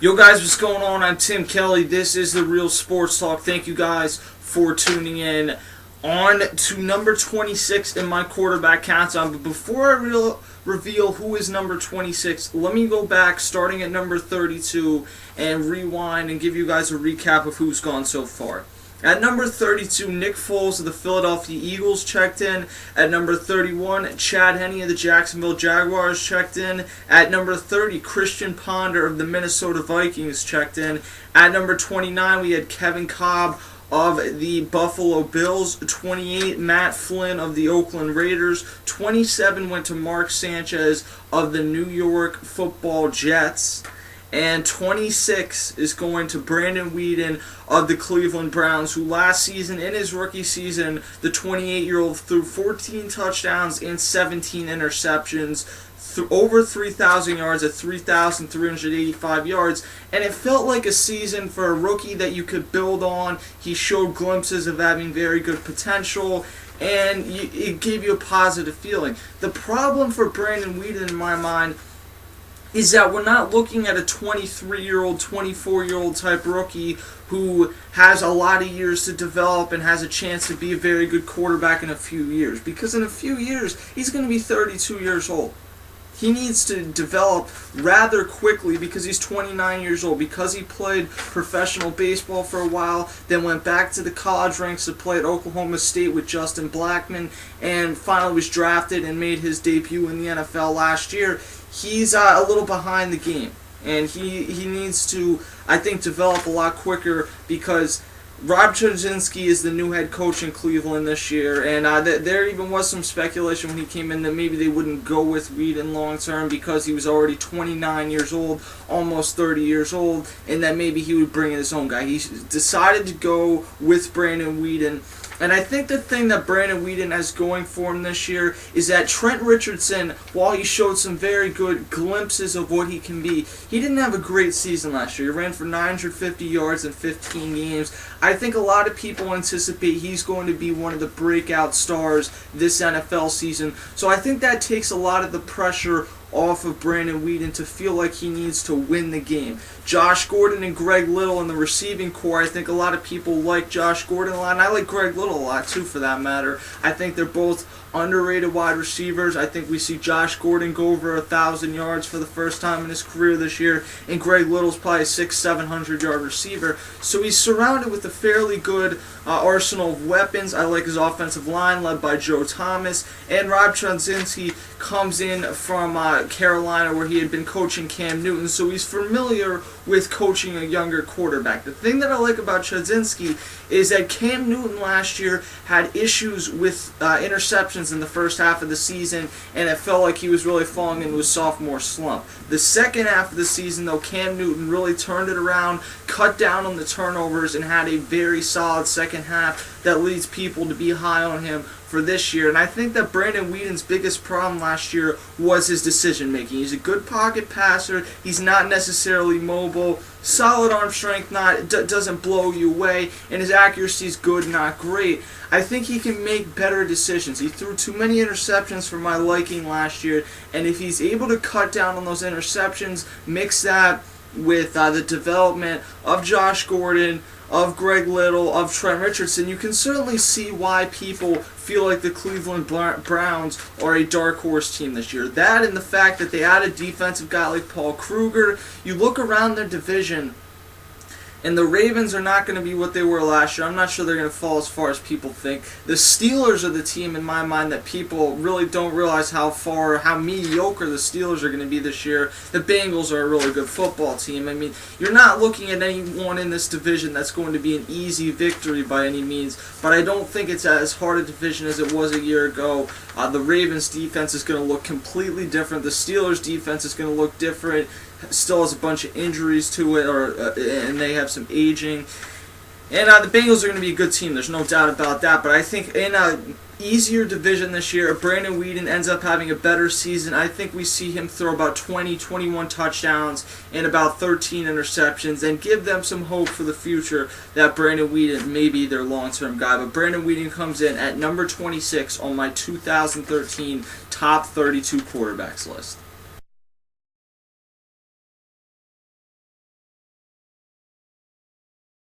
Yo guys, what's going on? I'm Tim Kelly. This is the Real Sports Talk. Thank you guys for tuning in. On to number 26 in my quarterback countdown. But before I reveal who is number 26, let me go back starting at number 32 and rewind and give you guys a recap of who's gone so far. At number 32, Nick Foles of the Philadelphia Eagles checked in. At number 31, Chad Henne of the Jacksonville Jaguars checked in. At number 30, Christian Ponder of the Minnesota Vikings checked in. At number 29, we had Kevin Kolb of the Buffalo Bills. 28, Matt Flynn of the Oakland Raiders. 27 went to Mark Sanchez of the New York Football Jets. And 26 is going to Brandon Weeden of the Cleveland Browns, who last season, in his rookie season, the 28-year-old threw 14 touchdowns and 17 interceptions, over 3,000 yards at 3,385 yards, and it felt like a season for a rookie that you could build on. He showed glimpses of having very good potential, and it gave you a positive feeling. The problem for Brandon Weeden, in my mind, is that we're not looking at a 23-year-old, 24-year-old type rookie who has a lot of years to develop and has a chance to be a very good quarterback in a few years. Because in a few years, he's going to be 32 years old. He needs to develop rather quickly because he's 29 years old, because he played professional baseball for a while, then went back to the college ranks to play at Oklahoma State with Justin Blackmon, and finally was drafted and made his debut in the NFL last year. He's a little behind the game, and he needs to, I think, develop a lot quicker, because Rob Chudzinski is the new head coach in Cleveland this year, and there even was some speculation when he came in that maybe they wouldn't go with Weeden long term because he was already 29 years old, almost 30 years old, and that maybe he would bring in his own guy. He decided to go with Brandon Weeden. And I think the thing that Brandon Weeden has going for him this year is that Trent Richardson, while he showed some very good glimpses of what he can be, he didn't have a great season last year. He ran for 950 yards in 15 games. I think a lot of people anticipate he's going to be one of the breakout stars this NFL season. So I think that takes a lot of the pressure off of Brandon Weeden to feel like he needs to win the game. Josh Gordon and Greg Little in the receiving core, I think a lot of people like Josh Gordon a lot, and I like Greg Little a lot too, for that matter. I think they're both underrated wide receivers. I think we see Josh Gordon go over 1,000 yards for the first time in his career this year, and Greg Little's probably a 600-700 yard receiver. So he's surrounded with a fairly good arsenal of weapons. I like his offensive line, led by Joe Thomas, and Rob Chudzinski comes in from Carolina, where he had been coaching Cam Newton, so he's familiar with coaching a younger quarterback. The thing that I like about Chudzinski is that Cam Newton last year had issues with interceptions in the first half of the season, and it felt like he was really falling into a sophomore slump. The second half of the season, though, Cam Newton really turned it around, cut down on the turnovers, and had a very solid second half that leads people to be high on him for this year. And I think that Brandon Weeden's biggest problem last year was his decision making. He's a good pocket passer. He's not necessarily mobile. Solid arm strength, doesn't blow you away, and his accuracy is good, not great. I think he can make better decisions. He threw too many interceptions for my liking last year, and if he's able to cut down on those interceptions, mix that with the development of Josh Gordon, of Greg Little, of Trent Richardson, you can certainly see why people feel like the Cleveland Browns are a dark horse team this year. That and the fact that they added a defensive guy like Paul Kruger. You look around their division, and the Ravens are not going to be what they were last year. I'm not sure they're going to fall as far as people think. The Steelers are the team, in my mind, that people really don't realize how mediocre the Steelers are going to be this year. The Bengals are a really good football team. I mean, you're not looking at anyone in this division that's going to be an easy victory by any means, but I don't think it's as hard a division as it was a year ago. The Ravens' defense is going to look completely different. The Steelers' defense is going to look different. Still has a bunch of injuries to it, and they have some aging. And the Bengals are going to be a good team. There's no doubt about that. But I think in an easier division this year, if Brandon Weeden ends up having a better season, I think we see him throw about 20, 21 touchdowns and about 13 interceptions, and give them some hope for the future that Brandon Weeden may be their long-term guy. But Brandon Weeden comes in at number 26 on my 2013 top 32 quarterbacks list.